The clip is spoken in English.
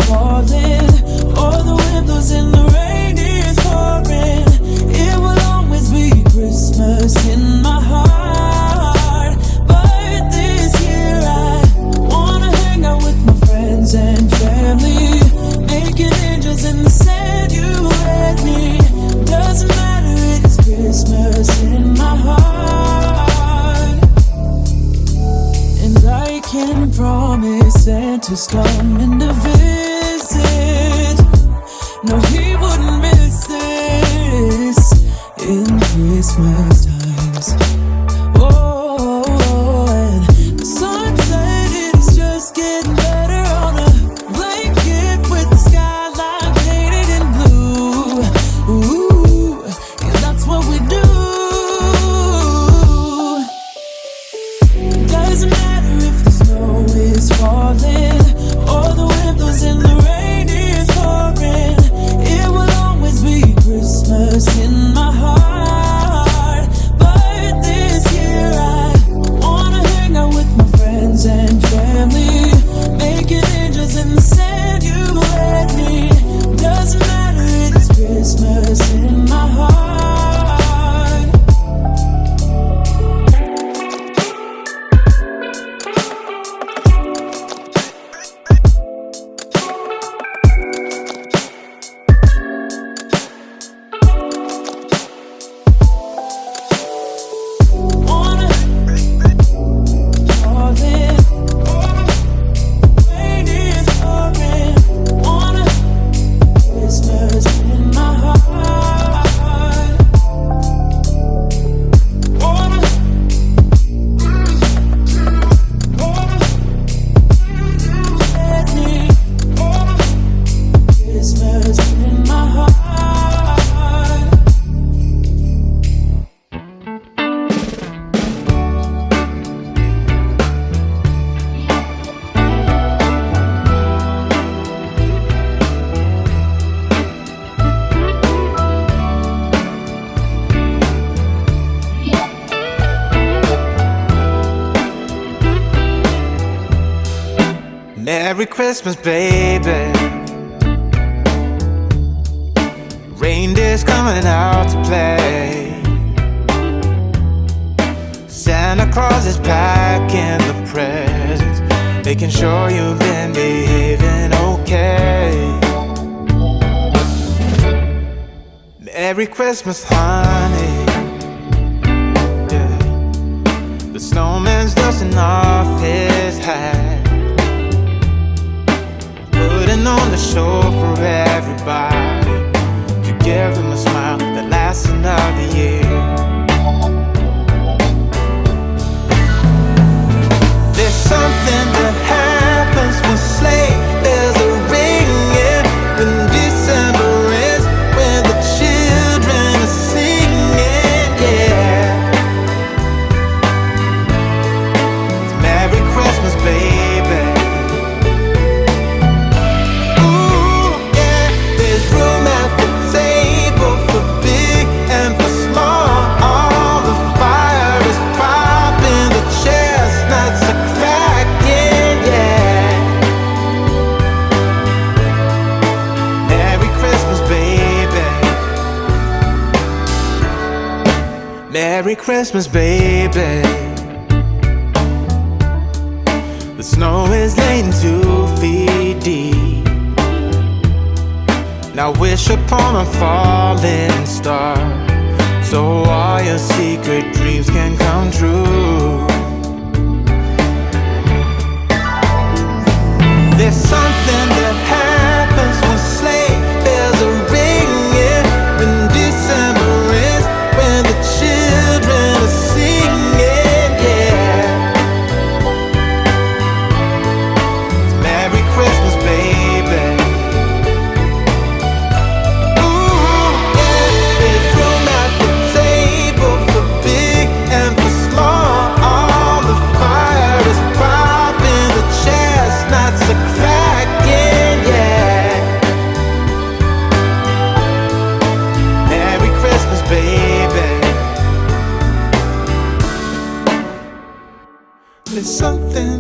falling, or the wind blows and the rain is pouring, it will always be Christmas in my heart. But this year I wanna hang out with my friends and family, making angels in the sand, you and me. Doesn't matter, it's Christmas in my heart. And I can promise Santa's coming to visit. No, he wouldn't miss this in Christmas times. Oh, and the sunset is just getting better on a blanket with the skyline painted in blue. Ooh, and that's what we do. Doesn't matter if the snow is falling, or the wind blows and the rain is pouring, it will always be Christmas in my heart. But this year I wanna hang out with my friends and family, making angels in the sand, you and me. Doesn't matter, it's Christmas in my heart. Merry Christmas, baby. Reindeer's coming out to play. Santa Claus is packing the presents, making sure you've been behaving okay. Merry Christmas, honey. Yeah. The snowman's dusting off his hat, putting on the show for everybody, to give them a smile that lasts another year. There's something that happens when sleigh bells are ringing, when December ends, when the children are singing, yeah. It's Merry Christmas, baby. Merry Christmas, baby. The snow is laying 2 feet deep. Now wish upon a falling star, so all your secret dreams can come true. There's something that happens when sleigh bells are ringing, when December ends, when the children are singing, yeah. It's Merry Christmas, baby. Ooh, yeah. There's room at the table for big and for small. All the fire is popping, the chestnuts are cracking, yeah. Merry Christmas, baby. There's something